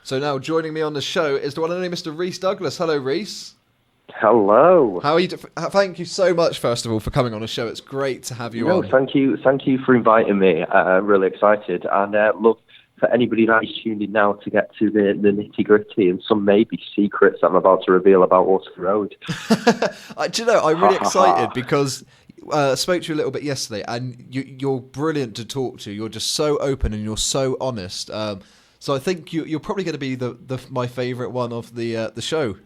So now joining me on the show is the one and only Mr. Reece Douglas. Hello, Reece. Hello. How are you? Thank you so much, first of all, for coming on the show. It's great to have you on. Thank you for inviting me. Really excited, and look, for anybody that is tuned in now to get to the nitty gritty and some maybe secrets that I'm about to reveal about Waterloo Road. Do you know, I'm really excited because I spoke to you a little bit yesterday, and you're brilliant to talk to. You're just so open and you're so honest. So I think you're probably going to be my favourite one of the show.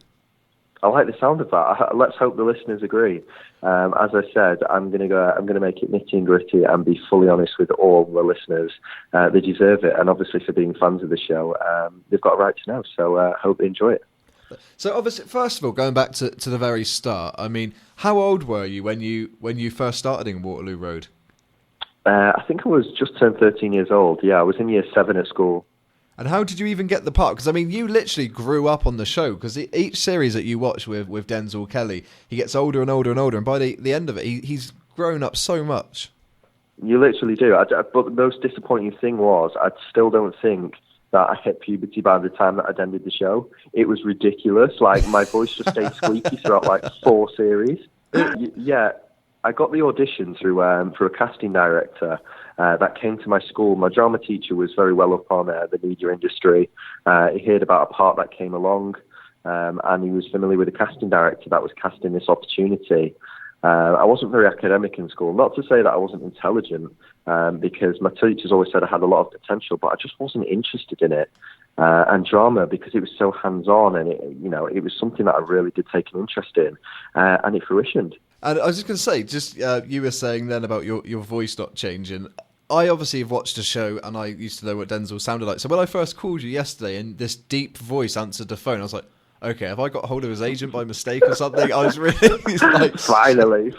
I like the sound of that. Let's hope the listeners agree. As I said, I'm going to make it nitty and gritty and be fully honest with all the listeners. They deserve it, and obviously for being fans of the show, they've got a right to know. So hope they enjoy it. So obviously, first of all, going back to the very start, I mean, how old were you when you first started in Waterloo Road? I think I was just turned 13 years old. Yeah, I was in year 7 at school. And how did you even get the part? Because, I mean, you literally grew up on the show, because each series that you watch with Denzel Kelly, he gets older and older and older, and by the end of it, he's grown up so much. You literally do. But the most disappointing thing was, I still don't think that I hit puberty by the time that I'd ended the show. It was ridiculous. Like, my voice just stayed squeaky throughout, like, 4 series. Yeah, I got the audition through a casting director that came to my school. My drama teacher was very well up on the media industry. He heard about a part that came along, and he was familiar with the casting director that was casting this opportunity. I wasn't very academic in school. Not to say that I wasn't intelligent, because my teachers always said I had a lot of potential, but I just wasn't interested in it. And drama, because it was so hands-on, and it was something that I really did take an interest in, and it fruitioned. And I was just going to say, you were saying then about your voice not changing. I obviously have watched the show, and I used to know what Denzel sounded like. So when I first called you yesterday, and this deep voice answered the phone, I was like, okay, have I got hold of his agent by mistake or something? I was really like... Finally.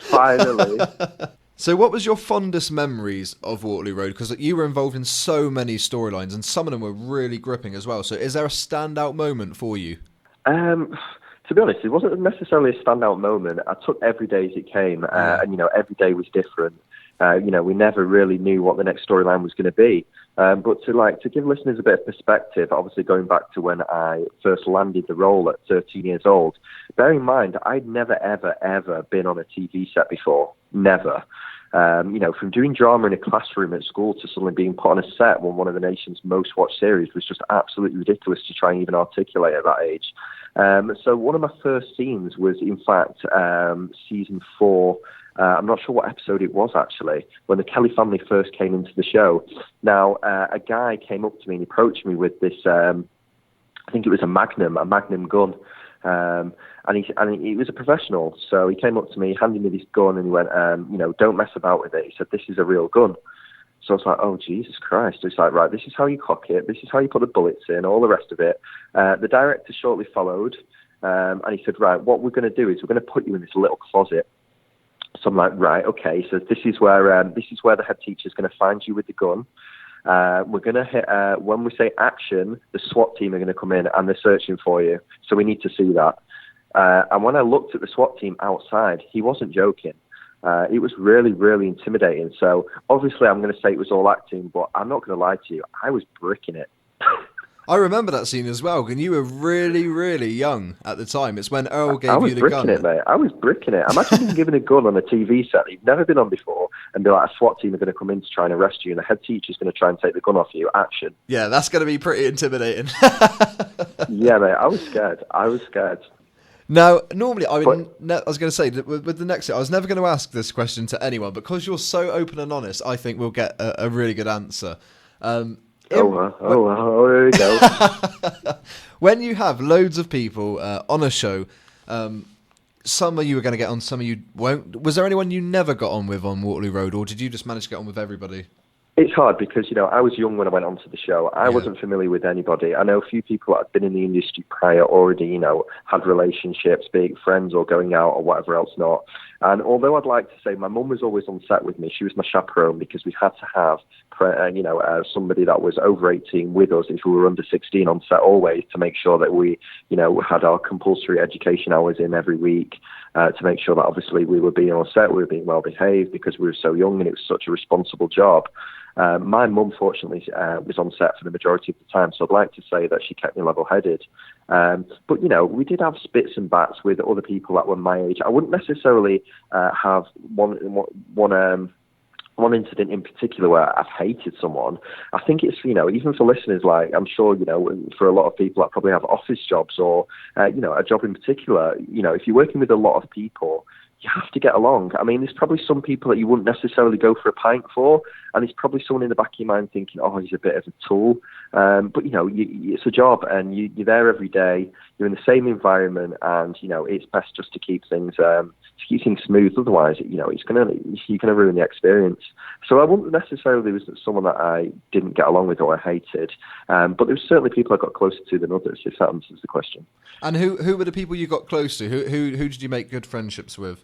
So what was your fondest memories of Waterloo Road? Because you were involved in so many storylines, and some of them were really gripping as well. So is there a standout moment for you? To be honest, it wasn't necessarily a standout moment. I took every day as it came, and every day was different. We never really knew what the next storyline was going to be. But to give listeners a bit of perspective, obviously going back to when I first landed the role at 13 years old, bear in mind, I'd never, ever, ever been on a TV set before. Never. From doing drama in a classroom at school to suddenly being put on a set when one of the nation's most watched series was just absolutely ridiculous to try and even articulate at that age. So one of my first scenes was, in fact, season 4. I'm not sure what episode it was, actually, when the Kelly family first came into the show. Now, a guy came up to me and approached me with this, I think it was a Magnum gun. And he was a professional. So he came up to me, handed me this gun, and he went, don't mess about with it. He said, this is a real gun. So I was like, oh, Jesus Christ. It's like, right, this is how you cock it. This is how you put the bullets in, all the rest of it. The director shortly followed, and he said, right, what we're going to do is we're going to put you in this little closet. So I'm like, right, okay. So this is where the head teacher is going to find you with the gun. We're going to hit, when we say action, the SWAT team are going to come in and they're searching for you. So we need to see that. And when I looked at the SWAT team outside, he wasn't joking. It was really, really intimidating. So obviously I'm going to say it was all acting, but I'm not going to lie to you. I was bricking it. I remember that scene as well, and you were really, really young at the time. It's when Earl gave you the gun. I was bricking it, mate. I was bricking it. Imagine being given a gun on a TV set that you've never been on before, and be like, a SWAT team are going to come in to try and arrest you, and the head teacher's going to try and take the gun off you. Action. Yeah, that's going to be pretty intimidating. Yeah, mate. I was scared. Now, normally, I was going to say, with the next, I was never going to ask this question to anyone, but because you're so open and honest, I think we'll get a really good answer. Here we go. When you have loads of people on a show, some of you are going to get on, some of you won't. Was there anyone you never got on with on Waterloo Road, or did you just manage to get on with everybody? It's hard because, I was young when I went onto the show. I wasn't familiar with anybody. I know a few people that had been in the industry prior already, had relationships, be it friends or going out or whatever else not. And although I'd like to say my mum was always on set with me, she was my chaperone because we had to have, somebody that was over 18 with us if we were under 16 on set always to make sure that we, had our compulsory education hours in every week. To make sure that obviously we were being on set, we were being well behaved because we were so young and it was such a responsible job. My mum, fortunately, was on set for the majority of the time, so I'd like to say that she kept me level-headed. But, we did have spits and bats with other people that were my age. I wouldn't necessarily have one incident in particular where I've hated someone. I think it's, even for listeners, like, I'm sure, for a lot of people that probably have office jobs or, a job in particular, if you're working with a lot of people, you have to get along. I mean, there's probably some people that you wouldn't necessarily go for a pint for, and there's probably someone in the back of your mind thinking, oh, he's a bit of a tool. But, it's a job, and you're there every day. You're in the same environment, and, it's best just to keep things smooth. Otherwise, you're gonna ruin the experience. So I wouldn't necessarily was someone that I didn't get along with or I hated, but there were certainly people I got closer to than others. If that answers the question. And who were the people you got close to? Who did you make good friendships with?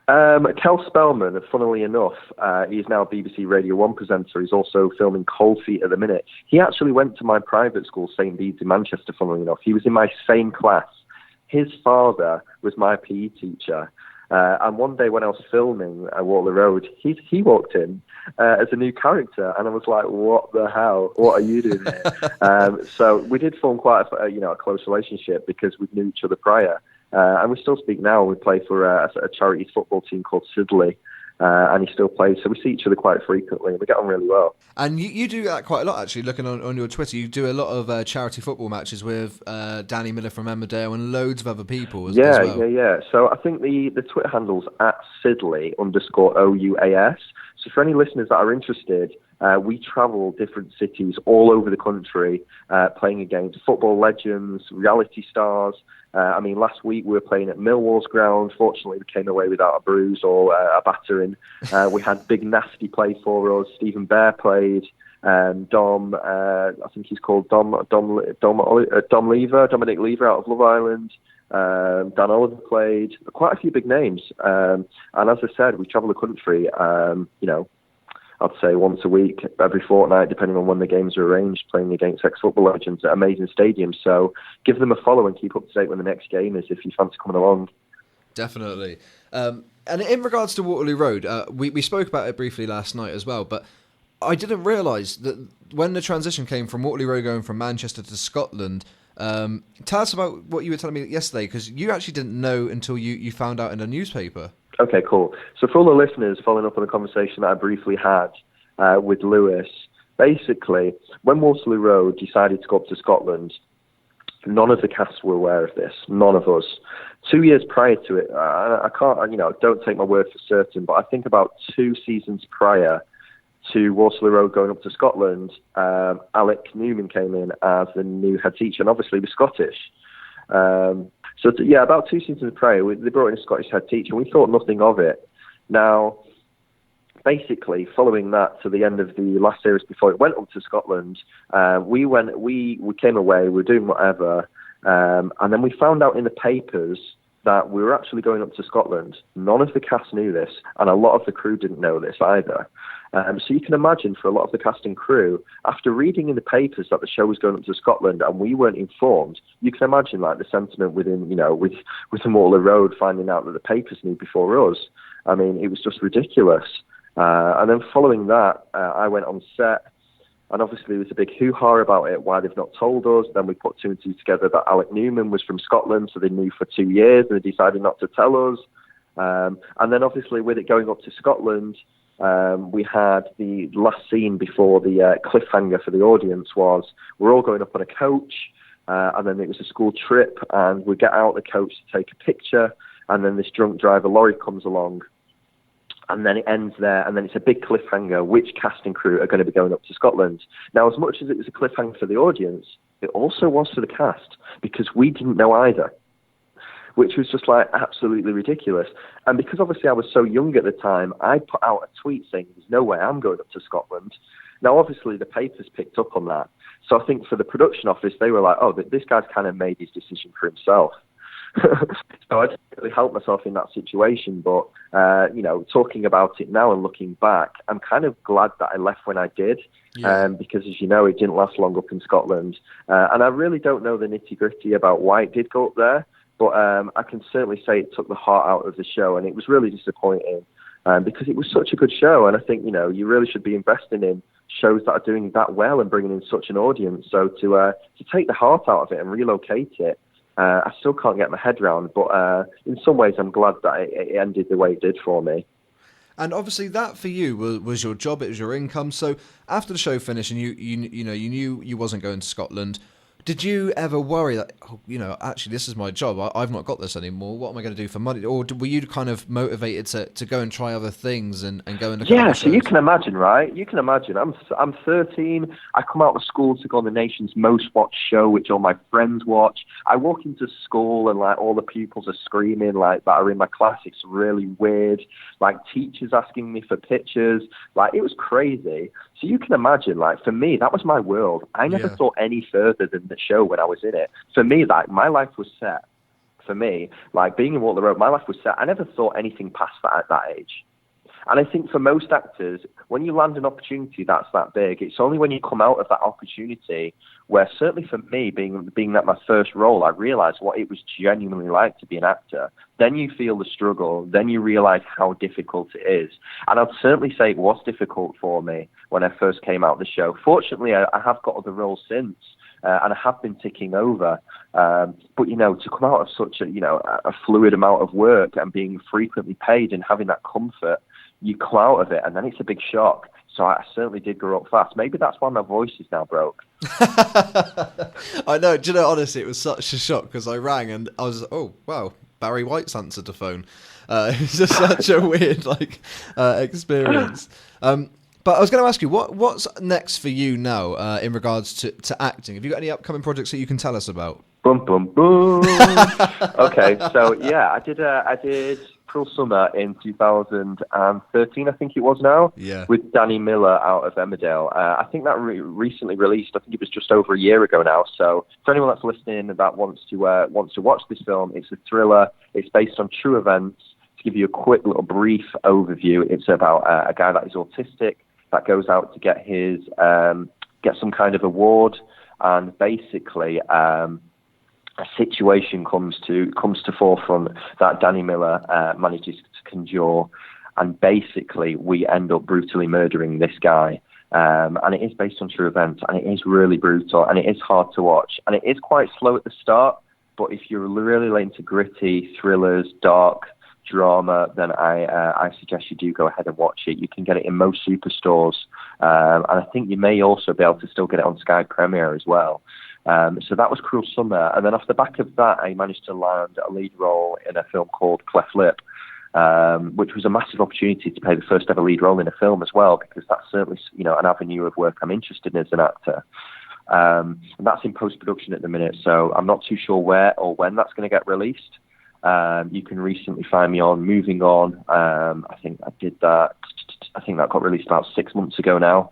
Kel Spellman, funnily enough, he's now a BBC Radio 1 presenter. He's also filming Cold Feet at the minute. He actually went to my private school, St Bede's in Manchester, funnily enough. He was in my same class. His father was my PE teacher. And one day when I was filming at Waterloo Road, he walked in as a new character, and I was like, "What the hell? What are you doing here?" So we did form quite a close relationship because we knew each other prior, and we still speak now. We play for a charity football team called Sidley. And he still plays, so we see each other quite frequently, and we get on really well. And you do that quite a lot, actually, looking on your Twitter. You do a lot of charity football matches with Danny Miller from Emmerdale and loads of other people as well. Yeah. So I think the Twitter handle's at Sidley_OUAS. So for any listeners that are interested, we travel different cities all over the country playing against football legends, reality stars. Last week we were playing at Millwall's ground. Fortunately, we came away without a bruise or a battering. We had Big Nasty play for us. Stephen Bear played. Dom, I think he's called Dominic Lever out of Love Island. Dan Oliver played. Quite a few big names. And as I said, we travel the country, I'd say once a week, every fortnight, depending on when the games are arranged, playing against ex-football legends at amazing stadiums. So give them a follow and keep up to date when the next game is if you fancy coming along. Definitely. And in regards to Waterloo Road, we spoke about it briefly last night as well, but I didn't realise that when the transition came from Waterloo Road going from Manchester to Scotland, tell us about what you were telling me yesterday, because you actually didn't know until you found out in a newspaper. Okay, cool. So for all the listeners, following up on a conversation that I briefly had with Lewis, basically, when Waterloo Road decided to go up to Scotland, none of the cast were aware of this, none of us. 2 years prior to it, I can't, don't take my word for certain, but I think about 2 seasons prior to Waterloo Road going up to Scotland, Alec Newman came in as the new head teacher, and obviously was Scottish. About 2 seasons prior, they brought in a Scottish head teacher, and we thought nothing of it. Now, basically, following that to the end of the last series before it went up to Scotland, we came away, we were doing whatever, and then we found out in the papers that we were actually going up to Scotland. None of the cast knew this, and a lot of the crew didn't know this either. So you can imagine for a lot of the cast and crew, after reading in the papers that the show was going up to Scotland and we weren't informed, you can imagine like the sentiment within, within Waterloo Road, finding out that the papers knew before us. I mean, it was just ridiculous. And then following that, I went on set, and obviously there was a big hoo-ha about it, why they've not told us. Then we put 2 and 2 together that Alec Newman was from Scotland, so they knew for 2 years, and they decided not to tell us. And then obviously with it going up to Scotland, we had the last scene before the cliffhanger for the audience was we're all going up on a coach, and then it was a school trip, and we get out the coach to take a picture, and then this drunk driver lorry comes along, and then it ends there, and then it's a big cliffhanger which cast and crew are going to be going up to Scotland. Now, as much as it was a cliffhanger for the audience, it also was for the cast, because we didn't know either, which was just like absolutely ridiculous. And because obviously I was so young at the time, I put out a tweet saying there's no way I'm going up to Scotland. Now obviously the papers picked up on that, so I think for the production office they were like, oh, this guy's kind of made his decision for himself. So I didn't really help myself in that situation, but talking about it now and looking back, I'm kind of glad that I left when I did. Yeah. Because as you know, it didn't last long up in Scotland, and I really don't know the nitty-gritty about why it did go up there. But I can certainly say it took the heart out of the show, and it was really disappointing because it was such a good show. And I think, you really should be investing in shows that are doing that well and bringing in such an audience. So to take the heart out of it and relocate it, I still can't get my head around. But in some ways, I'm glad that it ended the way it did for me. And obviously, that for you was your job; it was your income. So after the show finished, and you knew you wasn't going to Scotland. Did you ever worry that, actually this is my job, I've not got this anymore, what am I going to do for money? Or were you kind of motivated to go and try other things and go and look at other shows? So you can imagine, right? You can imagine. I'm 13. I come out of school to go on the nation's most watched show, which all my friends watch. I walk into school and like all the pupils are screaming like that are in my class. It's really weird. Like teachers asking me for pictures. Like it was crazy. So you can imagine, like for me, that was my world. I never thought any further than the show when I was in it. For me, like my life was set. For me, like being in Waterloo Road, my life was set. I never thought anything past that at that age. And I think for most actors, when you land an opportunity that's that big, it's only when you come out of that opportunity where, certainly for me, being that my first role, I realised what it was genuinely like to be an actor. Then you feel the struggle. Then you realise how difficult it is. And I'd certainly say it was difficult for me when I first came out of the show. Fortunately, I have got other roles since. And I have been ticking over. But, to come out of such a fluid amount of work and being frequently paid and having that comfort, you come out of it and then it's a big shock. So I certainly did grow up fast. Maybe that's why my voice is now broke. I know. Do you know, honestly, it was such a shock because I rang and I was, oh, wow, Barry White's answered the phone. It was just such a weird, experience. But I was going to ask you, what's next for you now in regards to acting? Have you got any upcoming projects that you can tell us about? Boom, boom, boom. Okay, so yeah, I did Cruel Summer in 2013, I think it was now, with Danny Miller out of Emmerdale. I think that recently released. I think it was just over a year ago now. So for anyone that's listening that wants to watch this film, it's a thriller. It's based on true events. To give you a quick little brief overview, it's about a guy that is autistic that goes out to get some kind of award, and basically a situation comes to forefront that Danny Miller manages to conjure, and basically we end up brutally murdering this guy. And it is based on true events, and it is really brutal, and it is hard to watch, and it is quite slow at the start. But if you're really into gritty thrillers, dark drama, then I suggest you do go ahead and watch it. You can get it in most superstores, and I think you may also be able to still get it on Sky Premiere as well. So that was Cruel Summer, and then off the back of that, I managed to land a lead role in a film called Cleft Lip, which was a massive opportunity to play the first ever lead role in a film as well, because that's certainly an avenue of work I'm interested in as an actor. And that's in post-production at the minute, so I'm not too sure where or when that's going to get released. You can recently find me on Moving On. I think I did that. I think that got released about 6 months ago now.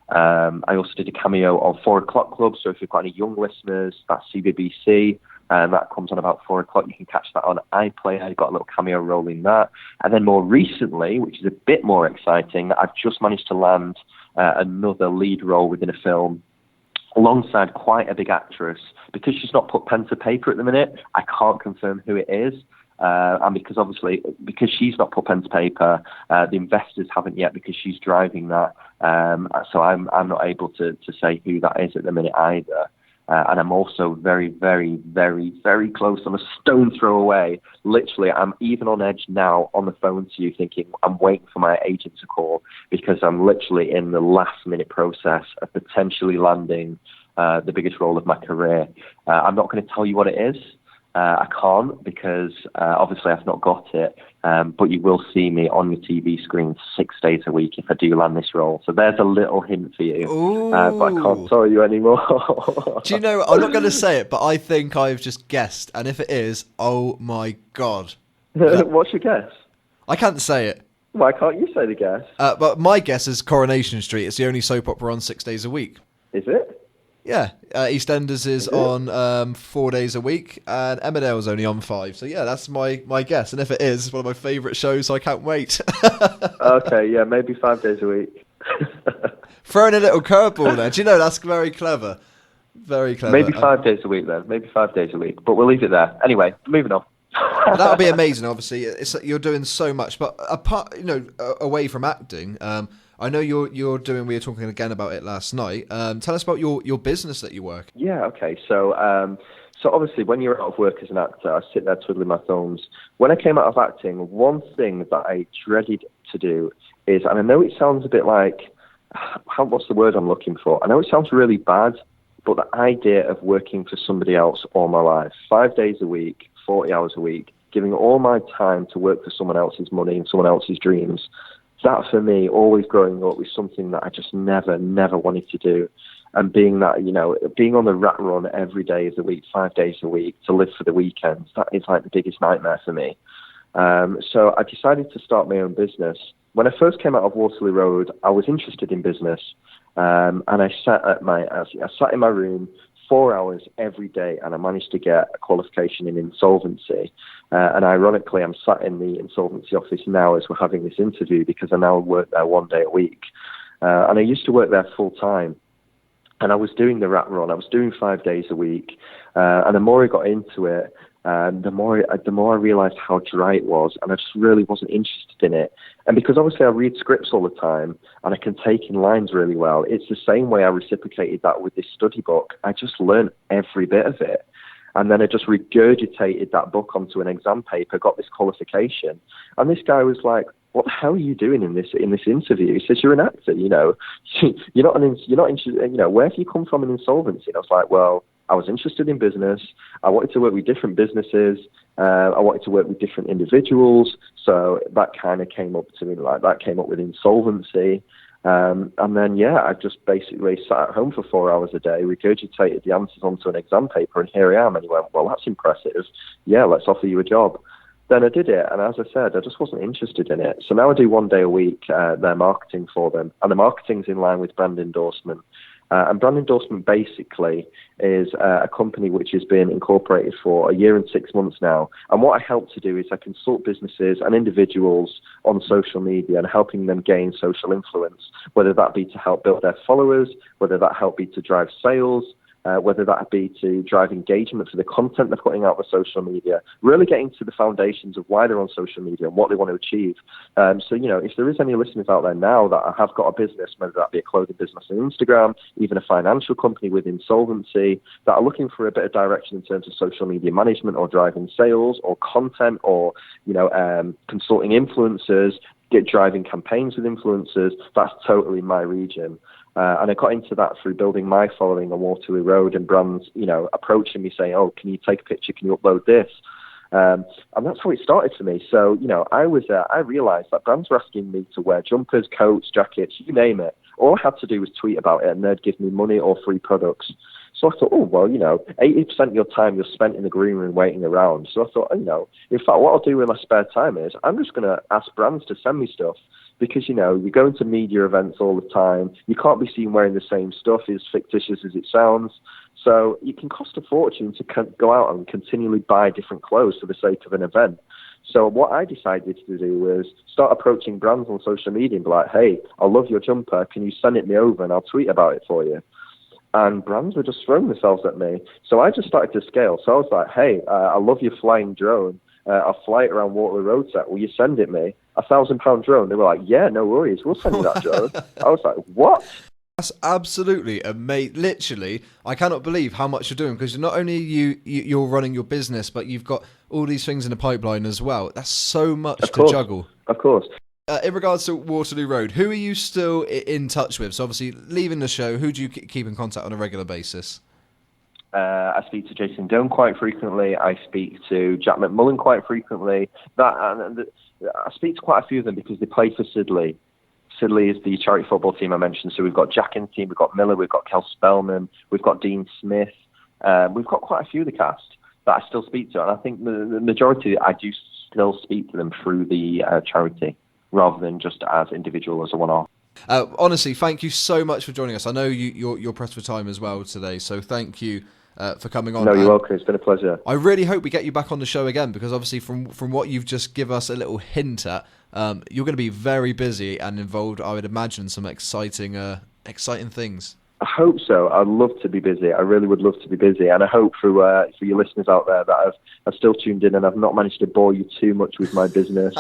I also did a cameo on 4 O'Clock Club, so if you've got any young listeners, that's CBBC, and that comes on about 4 o'clock. You can catch that on iPlayer. I got a little cameo role in that. And then more recently, which is a bit more exciting, I've just managed to land another lead role within a film alongside quite a big actress. Because she's not put pen to paper at the minute, I can't confirm who it is. And because she's not put pen to paper, the investors haven't yet, because she's driving that. So I'm not able to say who that is at the minute either. And I'm also very, very, very, very close. I'm a stone throw away. Literally, I'm even on edge now on the phone to you, thinking I'm waiting for my agent to call, because I'm literally in the last minute process of potentially landing the biggest role of my career. I'm not going to tell you what it is. I can't, because obviously I've not got it, but you will see me on your TV screen 6 days a week if I do land this role. So there's a little hint for you, but I can't tell you anymore. Do you know, I'm not going to say it, but I think I've just guessed, and if it is, oh my God. What's your guess? I can't say it. Why can't you say the guess? But my guess is Coronation Street. It's the only soap opera on 6 days a week. Is it? Yeah, EastEnders is on 4 days a week, and Emmerdale's only on 5. So yeah, that's my guess. And if it is, it's one of my favourite shows, so I can't wait. Okay, yeah, maybe 5 days a week. Throwing a little curveball there. Do you know, that's very clever. Very clever. Maybe 5 days a week then. Maybe 5 days a week. But we'll leave it there. Anyway, moving on. That would be amazing. Obviously, you're doing so much, but apart, away from acting, I know you're doing. We were talking again about it last night. Tell us about your business that you work. Yeah, okay. So obviously, when you're out of work as an actor, I sit there twiddling my thumbs. When I came out of acting, one thing that I dreaded to do is, and I know it sounds a bit like, what's the word I'm looking for? I know it sounds really bad, but the idea of working for somebody else all my life, 5 days a week, 40 hours a week, giving all my time to work for someone else's money and someone else's dreams, that for me, always growing up, was something that I just never wanted to do. And being that, being on the rat run every day of the week, 5 days a week, to live for the weekends, that is like the biggest nightmare for me. So I decided to start my own business. When I first came out of Waterloo Road, I was interested in business. And I sat in my room 4 hours every day, and I managed to get a qualification in insolvency. And ironically, I'm sat in the insolvency office now as we're having this interview, because I now work there 1 day a week. And I used to work there full time. And I was doing the rat run. I was doing 5 days a week. And the more I got into it, the more I realised how dry it was, and I just really wasn't interested in it. And because obviously I read scripts all the time, and I can take in lines really well, it's the same way I reciprocated that with this study book. I just learned every bit of it. And then I just regurgitated that book onto an exam paper, got this qualification. And this guy was like, "What the hell are you doing in this interview?" He says, "You're an actor, you're not interested, where have you come from in insolvency?" And I was like, "Well, I was interested in business. I wanted to work with different businesses. I wanted to work with different individuals." So that kind of came up to me, like that came up with insolvency. And then, I just basically sat at home for 4 hours a day, regurgitated the answers onto an exam paper, and here I am. And he went, "Well, that's impressive. Yeah, let's offer you a job." Then I did it, and as I said, I just wasn't interested in it. So now I do 1 day a week their marketing for them, and the marketing's in line with brand endorsement. And brand endorsement basically is a company which has been incorporated for 1 year and 6 months now. And what I help to do is I consult businesses and individuals on social media and helping them gain social influence, whether that be to help build their followers, whether that help be to drive sales, whether that be to drive engagement for the content they're putting out for social media, really getting to the foundations of why they're on social media and what they want to achieve. So, if there is any listeners out there now that have got a business, whether that be a clothing business on Instagram, even a financial company with insolvency, that are looking for a bit of direction in terms of social media management or driving sales or content or, consulting influencers, driving campaigns with influencers, that's totally my region. And I got into that through building my following on Waterloo Road, and brands, approaching me saying, "Oh, can you take a picture? Can you upload this?" And that's how it started for me. So, I realized that brands were asking me to wear jumpers, coats, jackets, you name it. All I had to do was tweet about it, and they'd give me money or free products. So I thought, 80% of your time you're spent in the green room waiting around. So I thought, in fact, what I'll do with my spare time is I'm just going to ask brands to send me stuff. Because, you go into media events all the time. You can't be seen wearing the same stuff, as fictitious as it sounds. So it can cost a fortune to go out and continually buy different clothes for the sake of an event. So what I decided to do was start approaching brands on social media and be like, "Hey, I love your jumper. Can you send it me over and I'll tweet about it for you?" And brands were just throwing themselves at me. So I just started to scale. So I was like, "Hey, I love your flying drone. I'll fly it around Waterloo Road set. Will you send it me? £1,000 drone?" They were like, "Yeah, no worries. We'll send you that drone." I was like, "What?" That's absolutely amazing. Literally, I cannot believe how much you're doing, because not only you're running your business, but you've got all these things in the pipeline as well. That's so much to juggle. Of course. In regards to Waterloo Road, who are you still in touch with? So obviously, leaving the show, who do you keep in contact on a regular basis? I speak to Jason Doan quite frequently. I speak to Jack McMullen quite frequently. I speak to quite a few of them because they play for Sidley. Sidley is the charity football team I mentioned. So we've got Jack in the team, we've got Miller, we've got Kel Spellman, we've got Dean Smith. We've got quite a few of the cast that I still speak to. And I think the majority, I do still speak to them through the charity rather than just as individual, as a one-off. Honestly, thank you so much for joining us. I know you're pressed for time as well today, so thank you for coming on. No, you're welcome. It's been a pleasure. I really hope we get you back on the show again, because obviously from what you've just give us a little hint at, you're going to be very busy and involved, I would imagine, some exciting things. I hope so. I'd love to be busy. I really would love to be busy, and I hope for your listeners out there that I've still tuned in and I've not managed to bore you too much with my business.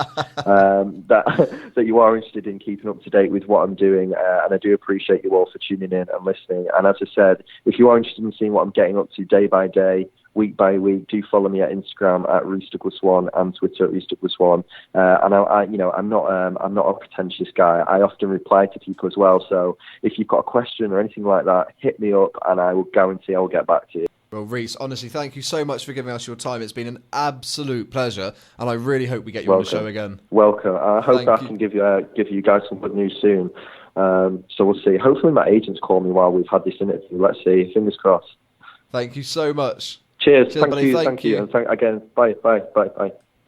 That you are interested in keeping up to date with what I'm doing, and I do appreciate you all for tuning in and listening. And as I said, if you are interested in seeing what I'm getting up to day by day, week by week, do follow me at Instagram at Reece Douglas One and Twitter at Reece Douglas One. And I'm not a pretentious guy. I often reply to people as well. So if you've got a question or anything like that, hit me up, and I will guarantee I'll get back to you. Well, Reece, honestly, thank you so much for giving us your time. It's been an absolute pleasure, and I really hope we get you on the show again. Welcome. I hope I can give you guys some good news soon. So we'll see. Hopefully my agents call me while we've had this interview. Let's see. Fingers crossed. Thank you so much. Cheers. Thank you. And again, bye.